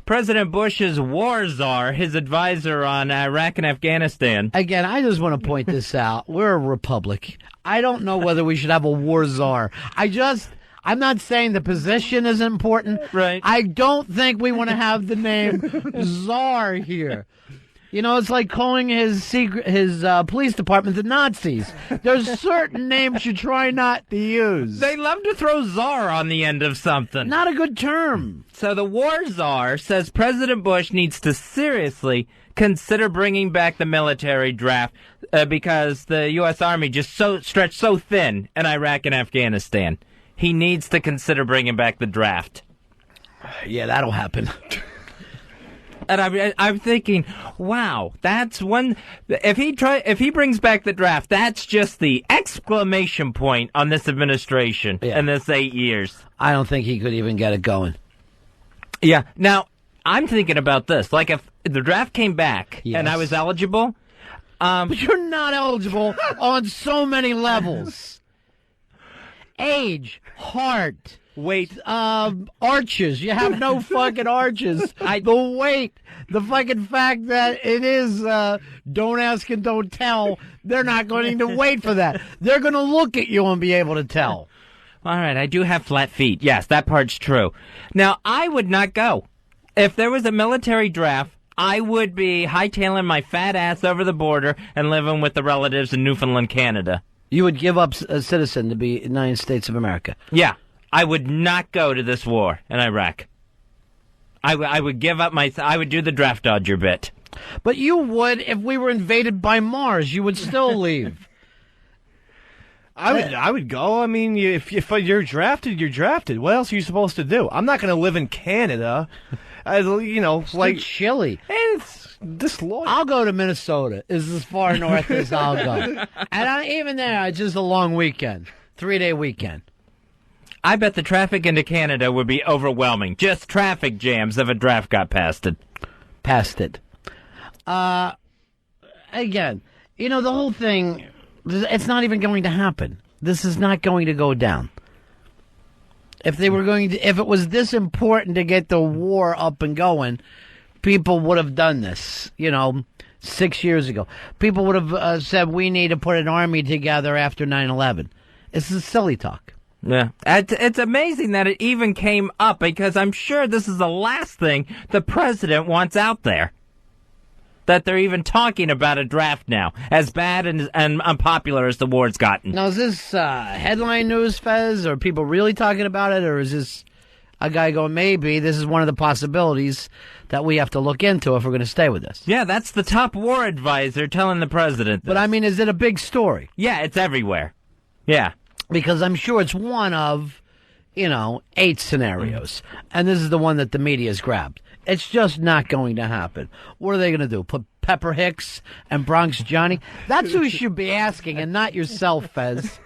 President Bush's war czar, his advisor on Iraq and Afghanistan. Again, I just want to point this out. We're a republic. I don't know whether we should have a war czar. I'm not saying the position is important. Right. I don't think we want to have the name czar here. You know, it's like calling his police department the Nazis. There's certain names you try not to use. They love to throw czar on the end of something. Not a good term. So the war czar says President Bush needs to seriously consider bringing back the military draft because the U.S. Army just stretched so thin in Iraq and Afghanistan. He needs to consider bringing back the draft. Yeah, that'll happen. And I'm thinking, wow, that's one. If he brings back the draft, that's just the exclamation point on this administration in this 8 years. I don't think he could even get it going. Yeah. Now I'm thinking about this. Like if the draft came back and I was eligible, but you're not eligible on so many levels. Age, heart, weight, arches. You have no fucking arches. The weight, the fucking fact that it is don't ask and don't tell. They're not going to wait for that. They're going to look at you and be able to tell. All right, I do have flat feet. Yes, that part's true. Now, I would not go. If there was a military draft, I would be hightailing my fat ass over the border and living with the relatives in Newfoundland, Canada. You would give up a citizen to be United States of America. Yeah, I would not go to this war in Iraq. I would give up I would do the draft dodger bit. But you would if we were invaded by Mars. You would still leave. I would go. I mean, if you're drafted, you're drafted. What else are you supposed to do? I'm not going to live in Canada. It's like chilly. It's disloyal. I'll go to Minnesota. It's as far north as I'll go. And even there, it's just a long weekend. 3-day weekend. I bet the traffic into Canada would be overwhelming. Just traffic jams if a draft got passed it. Again, the whole thing, it's not even going to happen. This is not going to go down. If it was this important to get the war up and going, people would have done this, 6 years ago. People would have said, we need to put an army together after 9/11. This is silly talk. Yeah. It's amazing that it even came up because I'm sure this is the last thing the president wants out there. That they're even talking about a draft now, as bad and unpopular as the war's gotten. Now, is this headline news, Fez? Are people really talking about it? Or is this a guy going, maybe this is one of the possibilities that we have to look into if we're going to stay with this? Yeah, that's the top war advisor telling the president this. But, I mean, is it a big story? Yeah, it's everywhere. Yeah. Because I'm sure it's one of, 8 scenarios. And this is the one that the media's grabbed. It's just not going to happen. What are they going to do? Put Pepper Hicks and Bronx Johnny? That's who you should be asking, and not yourself, Fez.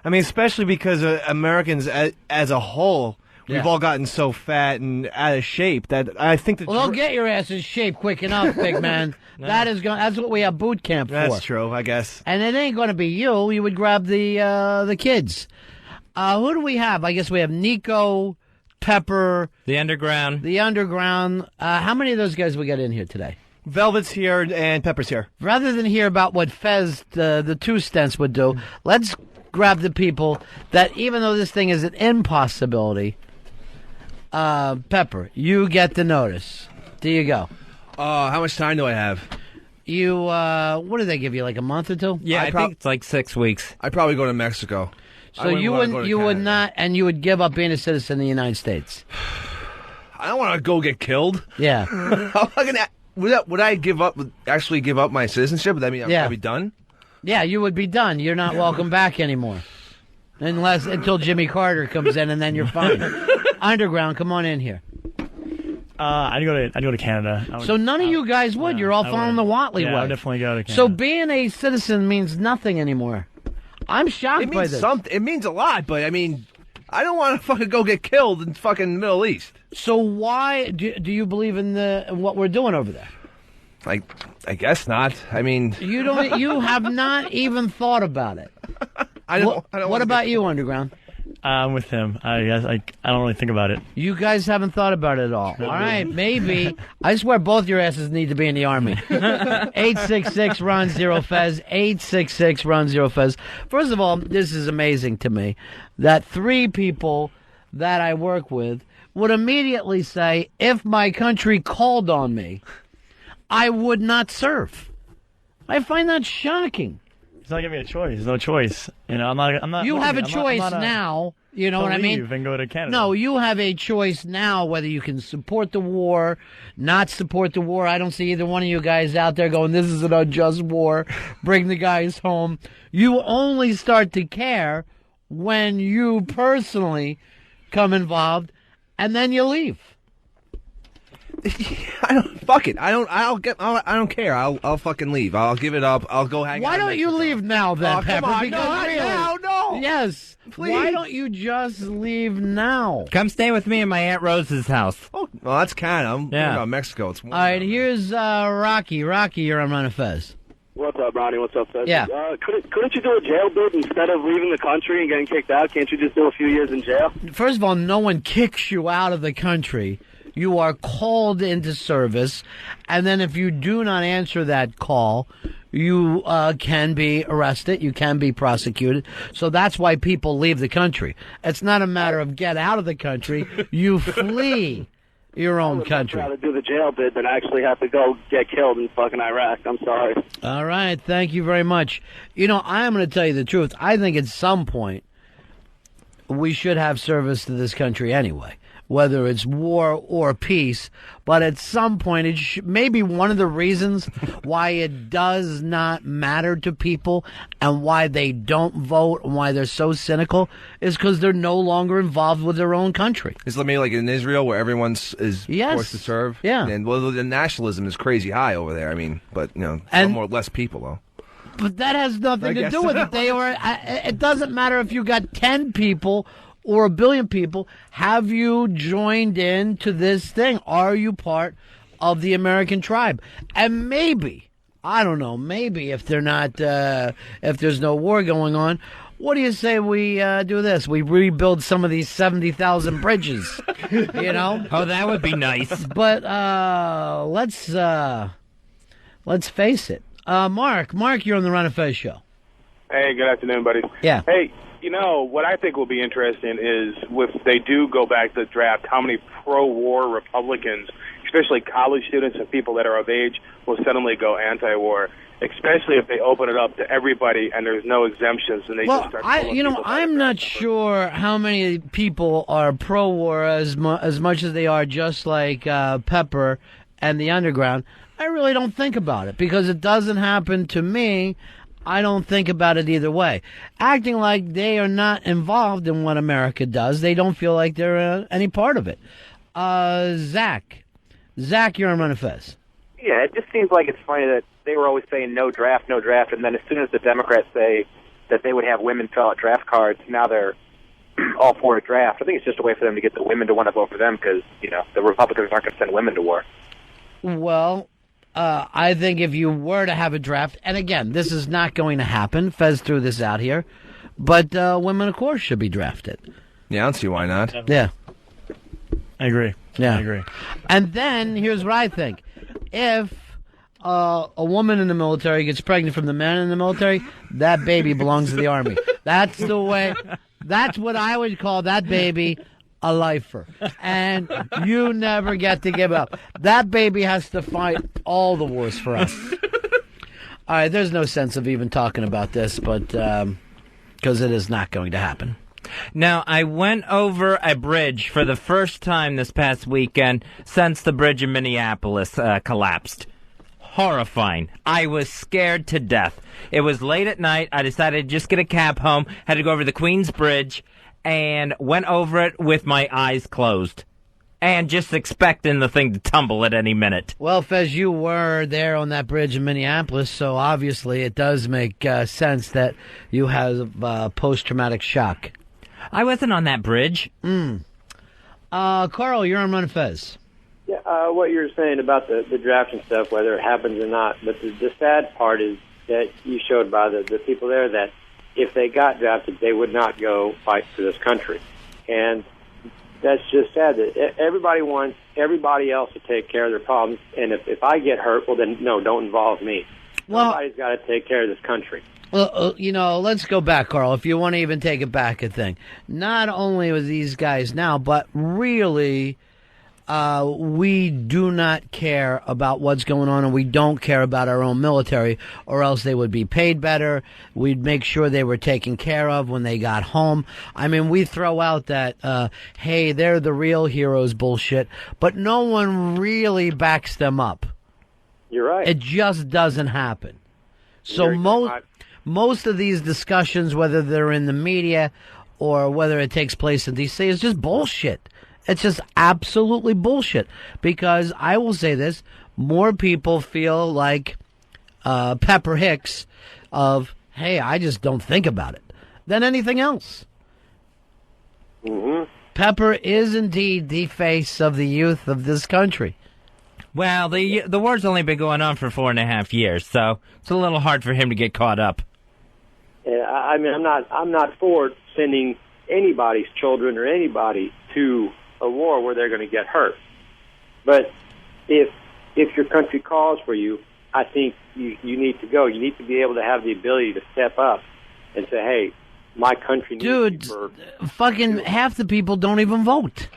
I mean, especially because Americans as a whole, we've all gotten so fat and out of shape that I think that. Well, they'll get your ass in shape quick enough, big man. That's what we have boot camp for. That's true, I guess. And it ain't going to be you. You would grab the kids. Who do we have? I guess we have Nico, Pepper. The Underground. How many of those guys we got in here today? Velvet's here and Pepper's here. Rather than hear about what Fez, the two stents, would do, let's grab the people that, even though this thing is an impossibility, Pepper, you get the notice. There you go. How much time do I have? You, what did they give you, like a month or two? Yeah, I think it's like 6 weeks. I'd probably go to Mexico. So you would not, and you would give up being a citizen of the United States. I don't want to go get killed. Yeah. Would I actually give up my citizenship? Would that mean I'd be done? Yeah, you would be done. You're not welcome back anymore. Until Jimmy Carter comes in, and then you're fine. Underground, come on in here. I'd go to Canada. So none of you guys would. You're all following the Watley way. I would definitely go to Canada. So being a citizen means nothing anymore. I'm shocked by this. It means a lot, but I mean, I don't want to fucking go get killed in fucking Middle East. So why do you believe in what we're doing over there? I guess not. I mean, you have not even thought about it. I don't. What about you, Underground? I'm with him. I guess I don't really think about it. You guys haven't thought about it at all. All right, maybe. I swear both your asses need to be in the Army. 866-RON-0-FEZ, 866-RON-0-FEZ. First of all, this is amazing to me that 3 people that I work with would immediately say, if my country called on me, I would not serve. I find that shocking. It's not giving me a choice. There's no choice. You know, I'm not. You have a choice now. You know what I mean? Leave and go to Canada. No, you have a choice now whether you can support the war, not support the war. I don't see either one of you guys out there going, this is an unjust war, bring the guys home. You only start to care when you personally come involved, and then you leave. Fuck it. I don't care. I'll fucking leave. I'll give it up. I'll go hang out. Why don't you leave now then, Oh, Pepper? come on. Because No, really, now, no. Yes. Please. Why don't you just leave now? Come stay with me in my Aunt Rose's house. Oh, well, that's Canada. I'm thinking about Mexico. It's warm. All right, here's Rocky. Rocky, you're on Ron and Fez. What's up, Ronnie? What's up, Fez? Yeah. Couldn't you do a jail bid instead of leaving the country and getting kicked out? Can't you just do a few years in jail? First of all, no one kicks you out of the country. You are called into service, and then if you do not answer that call, you can be arrested, you can be prosecuted. So that's why people leave the country. It's not a matter of get out of the country. You flee your own country. I'd rather do the jail bid than actually have to go get killed in fucking Iraq. I'm sorry. All right, thank you very much. You know, I am going to tell you the truth. I think at some point we should have service to this country anyway, whether it's war or peace. But at some point, it maybe one of the reasons why it does not matter to people and why they don't vote and why they're so cynical is because they're no longer involved with their own country. It's maybe like in Israel where everyone is forced to serve. Yeah. And well, the nationalism is crazy high over there. I mean, but some more less people though. But that has nothing to do with it. It doesn't matter if you got 10 people or 1 billion people. Have you joined in to this thing? Are you part of the American tribe? And maybe, I don't know, maybe if they're not, if there's no war going on, what do you say we do this? We rebuild some of these 70,000 bridges, you know? Oh, that would be nice. But let's face it. Mark, you're on the Ron and Fez show. Hey, good afternoon, buddy. Yeah. Hey, what I think will be interesting is if they do go back to the draft, how many pro-war Republicans, especially college students and people that are of age, will suddenly go anti-war, especially if they open it up to everybody and there's no exemptions and they just start pulling people I'm not sure how many people are pro-war as much as they are just like Pepper and the Underground. I really don't think about it because it doesn't happen to me. I don't think about it either way. Acting like they are not involved in what America does. They don't feel like they're any part of it. Zach, you're on Ron and Fez. Yeah, it just seems like it's funny that they were always saying no draft, and then as soon as the Democrats say that they would have women fill out draft cards, now they're all for a draft. I think it's just a way for them to get the women to want to vote for them because, the Republicans aren't going to send women to war. Well, I think if you were to have a draft, and again, this is not going to happen. Fez threw this out here. But women, of course, should be drafted. Yeah, I don't see why not. Yeah. I agree. Yeah. I agree. And then, here's what I think. If a woman in the military gets pregnant from the man in the military, that baby belongs to the Army. That's the way. That's what I would call that baby a lifer. And you never get to give up. That baby has to fight all the wars for us. All right, there's no sense of even talking about this, but because it is not going to happen. Now, I went over a bridge for the first time this past weekend since the bridge in Minneapolis collapsed. Horrifying. I was scared to death. It was late at night. I decided to just get a cab home, had to go over the Queens Bridge, and went over it with my eyes closed. And just expecting the thing to tumble at any minute. Well, Fez, you were there on that bridge in Minneapolis, so obviously it does make sense that you have post-traumatic shock. I wasn't on that bridge. Carl, you're on Ron and Fez. Yeah, what you're saying about the draft and stuff, whether it happens or not, but the sad part is that you showed by the people there that if they got drafted, they would not go fight for this country. And that's just sad that everybody wants everybody else to take care of their problems. And if I get hurt, well, then no, don't involve me. Well, somebody's got to take care of this country. Well, let's go back, Carl, if you want to even take it back a thing. Not only with these guys now, but really, we do not care about what's going on, and we don't care about our own military, or else they would be paid better. We'd make sure they were taken care of when they got home. I mean, we throw out that, hey, they're the real heroes bullshit, but no one really backs them up. You're right. It just doesn't happen. So most of these discussions, whether they're in the media or whether it takes place in D.C., is just bullshit. It's just absolutely bullshit. Because I will say this, more people feel like Pepper Hicks of, hey, I just don't think about it, than anything else. Mm-hmm. Pepper is indeed the face of the youth of this country. Well, the war's only been going on for 4.5 years, so it's a little hard for him to get caught up. I mean, I'm not for sending anybody's children or anybody to a war where they're going to get hurt. But if your country calls for you, I think you need to go. You need to be able to have the ability to step up and say, hey, my country needs me for... fucking half the people don't even vote.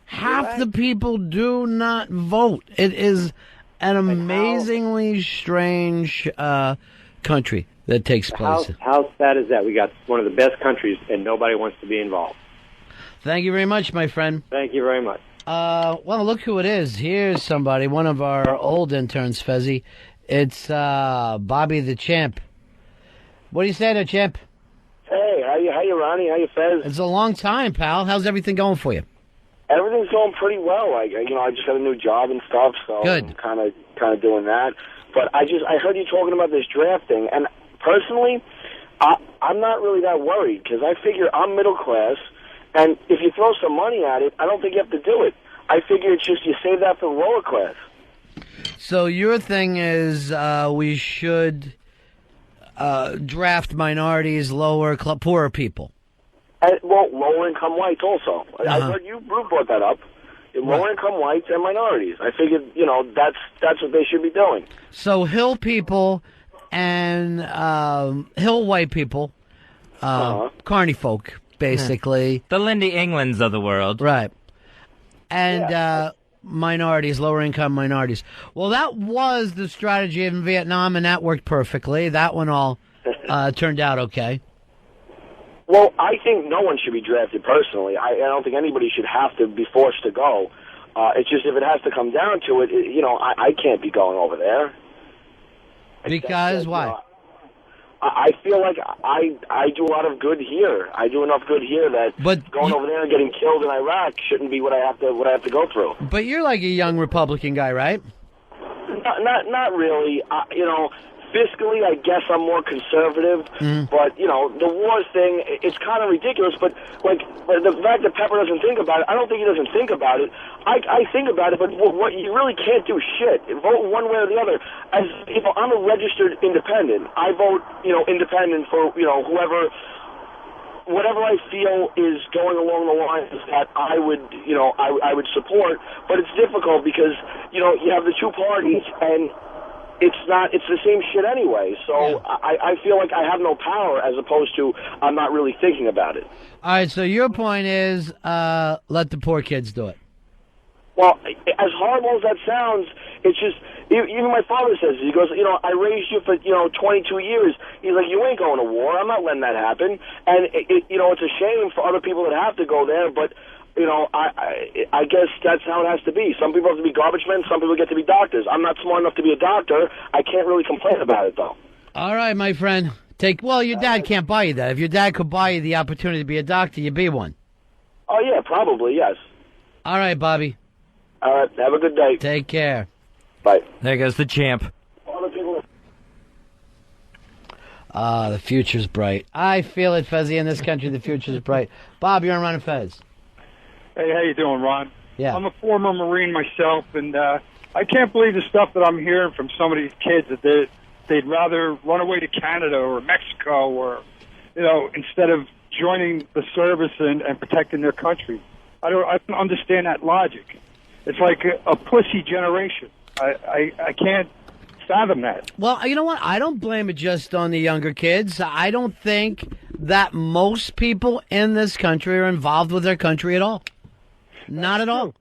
Half the people do not vote. It is an amazingly strange country that takes place. How sad is that? We got one of the best countries, and nobody wants to be involved. Thank you very much, my friend. Thank you very much. Well, look who it is. Here's somebody, one of our old interns, Fezzy. It's Bobby the Champ. What do you say there, Champ? Hey, how you, Ronnie? How you, Fez? It's a long time, pal. How's everything going for you? Everything's going pretty well. I just got a new job and stuff, so good. I'm kind of doing that. But I heard you talking about this draft thing, and personally, I'm not really that worried because I figure I'm middle class, and if you throw some money at it, I don't think you have to do it. I figure it's just you save that for the lower class. So your thing is we should draft minorities, poorer people. Well, lower-income whites also. I heard you brought that up. Lower-income whites and minorities. I figured, that's what they should be doing. So Hill people and Hill white people, carny folk, basically. The Lindy Englands of the world. Right. And minorities, lower-income minorities. Well, that was the strategy in Vietnam, and that worked perfectly. That one all turned out okay. Well, I think no one should be drafted personally. I don't think anybody should have to be forced to go. It's just if it has to come down to it, I can't be going over there. Because why? I feel like I do a lot of good here. I do enough good here that going over there and getting killed in Iraq shouldn't be what I have to go through. But you're like a young Republican guy, right? Not really. Fiscally, I guess I'm more conservative, but, the wars thing, it's kind of ridiculous, but the fact that Pepper doesn't think about it, I don't think he doesn't think about it. I think about it, but what you really can't do shit. Vote one way or the other. As I'm a registered independent. I vote, independent for, whatever I feel is going along the lines that I would support, but it's difficult because, you have the two parties, and it's the same shit anyway. So I feel like I have no power as opposed to I'm not really thinking about it. All right, so your point is let the poor kids do it. Well, as horrible as that sounds, it's just, even my father says, he goes, I raised you for, 22 years. He's like, you ain't going to war. I'm not letting that happen. And, it's a shame for other people that have to go there, but I guess that's how it has to be. Some people have to be garbage men. Some people get to be doctors. I'm not smart enough to be a doctor. I can't really complain about it, though. All right, my friend. Your dad can't buy you that. If your dad could buy you the opportunity to be a doctor, you'd be one. Oh, yeah, probably, yes. All right, Bobby. All right, have a good day. Take care. Bye. There goes the champ. The future's bright. I feel it, Fezzy. In this country, the future's bright. Bob, you're on Ron and Fez. Hey, how you doing, Ron? Yeah. I'm a former Marine myself, and I can't believe the stuff that I'm hearing from some of these kids that they'd rather run away to Canada or Mexico or instead of joining the service and protecting their country. I don't understand that logic. It's like a pussy generation. I can't fathom that. Well, you know what? I don't blame it just on the younger kids. I don't think that most people in this country are involved with their country at all. Not at all.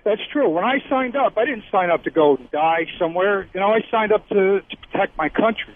That's true. When I signed up, I didn't sign up to go die somewhere. I signed up to protect my country.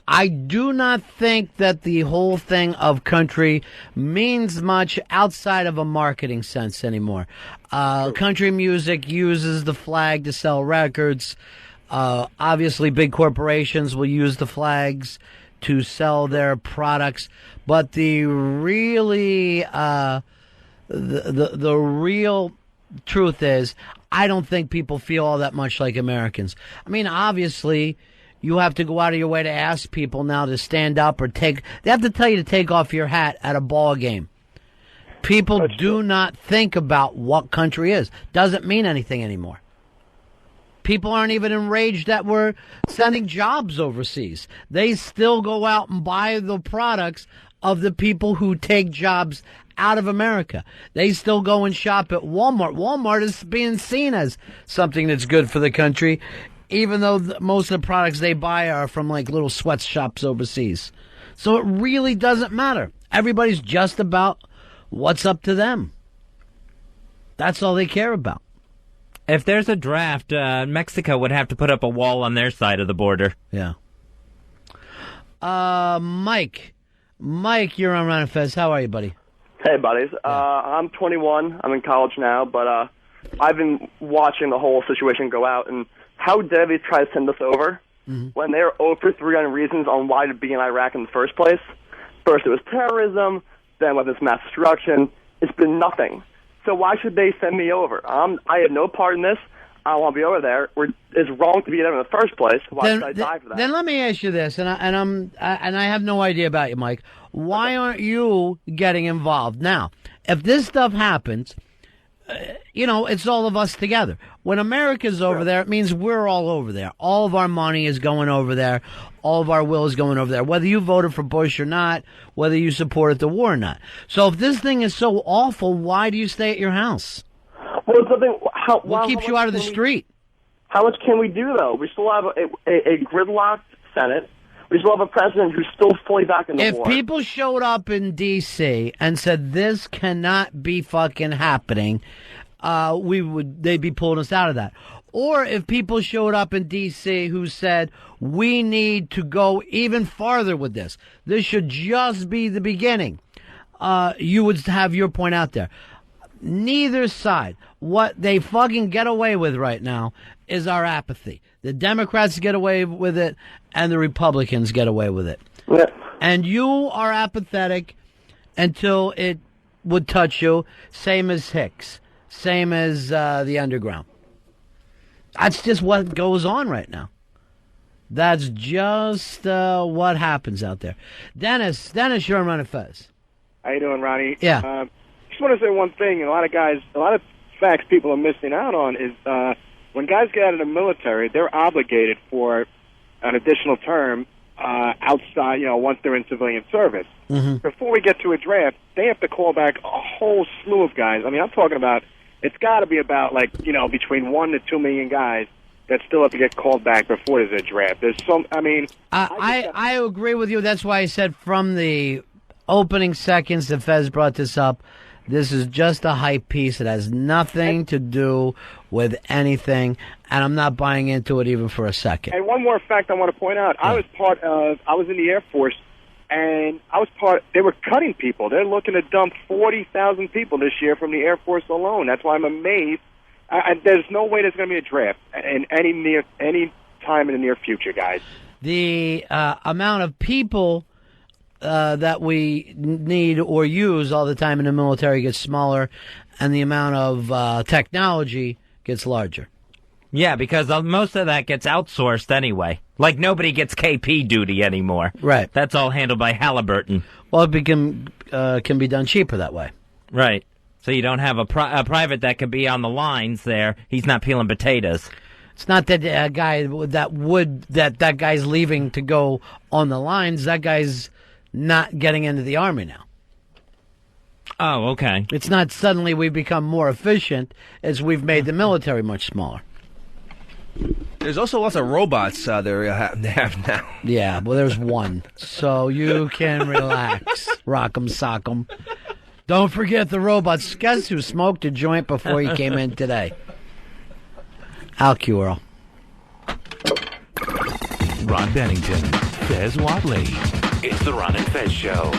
I do not think that the whole thing of country means much outside of a marketing sense anymore. Country music uses the flag to sell records. Obviously, big corporations will use the flags to sell their products. But the really, the real truth is, I don't think people feel all that much like Americans. I mean, obviously, you have to go out of your way to ask people now to stand up or they have to tell you to take off your hat at a ball game. People do not think about what country is. Doesn't mean anything anymore. People aren't even enraged that we're sending jobs overseas. They still go out and buy the products of the people who take jobs out of America. They still go and shop at Walmart. Walmart is being seen as something that's good for the country, even though most of the products they buy are from like little sweatshops overseas. So it really doesn't matter. Everybody's just about what's up to them. That's all they care about. If there's a draft, Mexico would have to put up a wall on their side of the border. Yeah. Mike, you're on Ron and Fez. How are you, buddy? Hey, buddies. I'm 21. I'm in college now, but I've been watching the whole situation go out, and how dare they try to send us over when they're 0 for 3 on reasons on why to be in Iraq in the first place. First it was terrorism, then with this mass destruction. It's been nothing. So why should they send me over? I had no part in this. I don't want to be over there. It's wrong to be there in the first place. Why should I die for that? Then let me ask you this, and I have no idea about you, Mike. Why aren't you getting involved now? If this stuff happens, it's all of us together. When America's over there, it means we're all over there. All of our money is going over there. All of our will is going over there. Whether you voted for Bush or not, whether you supported the war or not. So if this thing is so awful, why do you stay at your house? Well, something. What keeps you out of the street? How much can we do, though? We still have a gridlocked Senate. We still have a president who's still fully back in the war. If people showed up in D.C. and said this cannot be fucking happening, they'd be pulling us out of that. Or if people showed up in D.C. who said we need to go even farther with this, this should just be the beginning, you would have your point out there. Neither side. What they fucking get away with right now is our apathy. The Democrats get away with it, and the Republicans get away with it. Yeah. And you are apathetic until it would touch you, same as Hicks, same as the underground. That's just what goes on right now. That's just what happens out there. Dennis, you're on Ron and Fez. How you doing, Ronnie? Yeah. Just want to say one thing. A lot of facts people are missing out on is when guys get out of the military, they're obligated for an additional term outside, once they're in civilian service. Mm-hmm. Before we get to a draft, they have to call back a whole slew of guys. I mean, I'm talking about, it's got to be about, between 1 to 2 million guys that still have to get called back before there's a draft. There's some, I agree with you. That's why I said from the opening seconds that Fez brought this up, this is just a hype piece. It has nothing to do with anything, and I'm not buying into it even for a second. And one more fact I want to point out. Yeah. I was in the Air Force, and they were cutting people. They're looking to dump 40,000 people this year from the Air Force alone. That's why I'm amazed. There's no way there's going to be a draft in any time in the near future, guys. The amount of people that we need or use all the time in the military gets smaller, and the amount of technology gets larger. Yeah, because most of that gets outsourced anyway. Like, nobody gets KP duty anymore. Right. That's all handled by Halliburton. Well, it can be done cheaper that way. Right. So you don't have a private that could be on the lines there. He's not peeling potatoes. It's not that guy that guy's leaving to go on the lines. That guy's not getting into the Army now. Oh, okay. It's not suddenly we've become more efficient as we've made the military much smaller. There's also lots of robots they have now. Yeah, well, there's one. So you can relax. Rock'em sock'em. Don't forget the robots. Guess who smoked a joint before he came in today? Al Curl. Ron Bennington, Fez Whatley. It's the Ron and Fez Show.